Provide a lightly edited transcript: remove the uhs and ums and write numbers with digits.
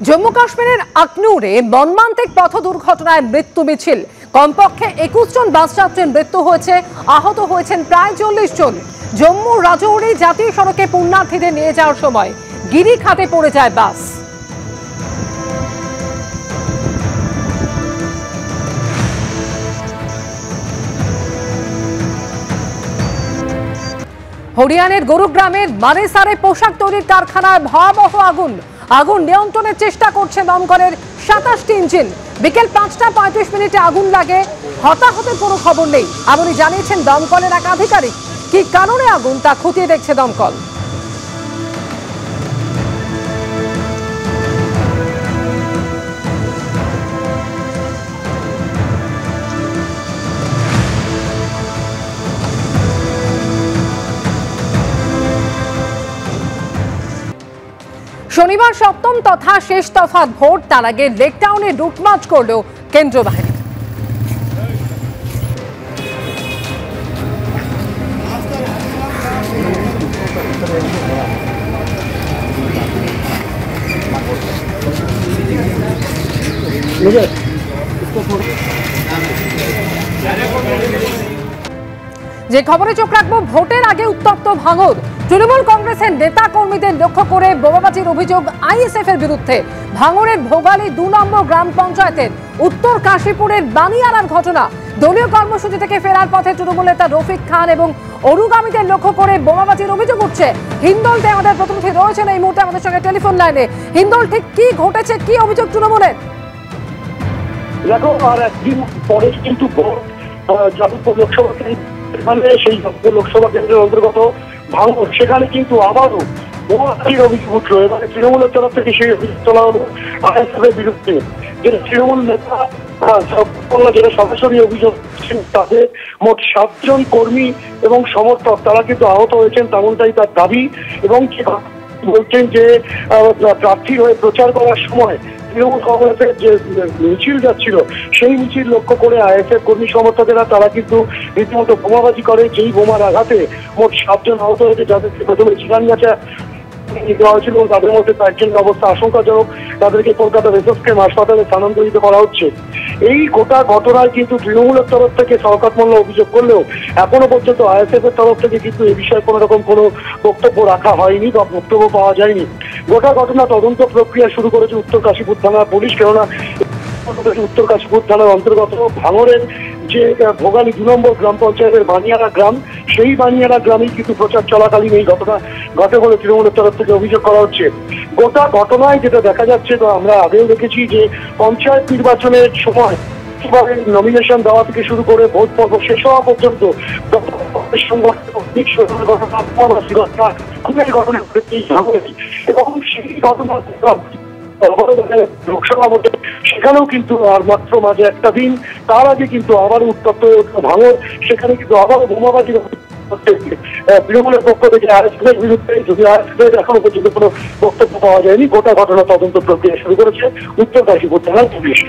জম্মু কাশ্মীরের আখনুরে মর্মান্তিক পথ দুর্ঘটনায় মৃত্যু মিছিল। কমপক্ষে 21 জন বাস যাত্রীর মৃত্যু হয়েছে, আহত হয়েছেন প্রায় 40 জন। জম্মু রাজৌরি জাতীয় সড়কে পুণ্যার্থীদের নিয়ে যাওয়ার সময় গিরিখাতে পড়ে যায় বাস। হরিয়ানার গুরুগ্রামের মানেসারে পোশাক তৈরির কারখানায় ভয়াবহ আগুন নিয়ন্ত্রণের চেষ্টা করছে দমকলের 27টি ইঞ্জিন। বিকেল 5টা 35 মিনিটে আগুন লাগে, হতাহতের কোনো খবর নেই এমনই জানিয়েছেন দমকলের এক আধিকারিক। কি কারণে আগুন তা খতিয়ে দেখছে দমকল। শনিবার সপ্তম তথা শেষ দফা ভোট, তার আগে লেকটাউনে লুটমার্চ করল কেন্দ্রীয় বাহিনী। যে খবরে চোখ রাখবো, ভোটের আগে উত্তপ্ত ভাঙড়। তৃণমূল কংগ্রেসের নেতা কর্মীদের লক্ষ্য করে বোমাবাজির অভিযোগ আইএসএফ এর বিরুদ্ধে। ভাঙড়ের ভোগালী 2 নম্বর গ্রাম পঞ্চায়েতের উত্তর কাশীপুরের বানিয়ারার ঘটনা। দলীয় কর্মসূচি থেকে ফেরার পথে তৃণমূল নেতা রফিক খান এবং অনুগামীদের লক্ষ্য করে বোমাবাজির অভিযোগ উঠছে। হিন্দলতে আমাদের প্রতিনিধি রয়েছেন এই মুহূর্তে আমাদের সঙ্গে টেলিফোন লাইনে। হিন্দল, ঠিক কি ঘটেছে, কি অভিযোগ তৃণমূলের? দেখো, আর একদিন পরে কিন্তু যাদবপুর লোকসভা কেন্দ্র, সেই লোকসভা কেন্দ্রের অন্তর্গত ভাঙড়, সেখানে কিন্তু আবারও বোমাবাজির অভিযোগ উঠলো। এবারে তৃণমূলের তরফ থেকে সেই অভিযোগ তোলা হলো আইএসএফ এর বিরুদ্ধে। যেটা তৃণমূল নেতা যেটা সরাসরি অভিযোগ তাতে মোট 7 জন কর্মী এবং সমর্থক তারা কিন্তু আহত হয়েছেন, তেমনটাই তার দাবি। এবং বলছেন যে প্রার্থী হয়ে প্রচার করার সময় তৃণমূল কংগ্রেসের যে মিছিল যাচ্ছিল সেই মিছিল লক্ষ্য করে আইএসএফ কর্মী সমর্থকেরা তারা কিন্তু রীতিমতো বোমাবাজি করে, যেই বোমার আঘাতে মোট 7 জন আহত হয়েছে, যাদেরকে প্রথমে চিরানগাছা দেওয়া হয়েছিল এবং তাদের মধ্যে 4 জনের অবস্থা আশঙ্কাজনক। তাদেরকে কলকাতা রেফারেল হাসপাতালে স্থানান্তরিত করা হচ্ছে। এই গোটা ঘটনায় কিন্তু তৃণমূলের তরফ থেকে শওকত মোল্লা অভিযোগ করলেও এখনো পর্যন্ত আইএসএফ এর তরফ থেকে কিন্তু এই বিষয়ে কোনো রকম কোনো বক্তব্য রাখা হয়নি বা বক্তব্য পাওয়া যায়নি। গোটা ঘটনা তদন্ত প্রক্রিয়া শুরু করেছে উত্তর কাশীপুর থানার পুলিশ। কেননা উত্তর কাশীপুর থানার অন্তর্গত ভাঙড়ের যে ভোগালী 2 নম্বর গ্রাম পঞ্চায়েতের বানিয়ারা গ্রাম, সেই বানিয়ারা গ্রামেই কিন্তু প্রচার চলাকালীন এই ঘটনা ঘটে বলে তৃণমূলের তরফ থেকে অভিযোগ করা হচ্ছে। গোটা ঘটনায় যেটা দেখা যাচ্ছে, তো আমরা আগেও দেখেছি যে পঞ্চায়েত নির্বাচনের সময় কিভাবে নমিনেশন দেওয়া থেকে শুরু করে ভোট পর্ব শেষ হওয়া পর্যন্ত এবং সেই ঘটনা লোকসভা ভোটে সেখানেও কিন্তু আর মাত্র মাঝে একটা দিন, তার আগে কিন্তু আবারও উত্তপ্ত হয়ে উঠল ভাঙড়। সেখানে কিন্তু আবারও বোমাবাজি তৃণমূলের পক্ষ থেকে আইএসএফ এর বিরুদ্ধে, যদি আইএসএফ এর এখনো পর্যন্ত কোনো বক্তব্য পাওয়া যায়নি। গোটা ঘটনা তদন্ত প্রক্রিয়া শুরু করেছে উত্তর কাশীপুর থানার পুলিশ।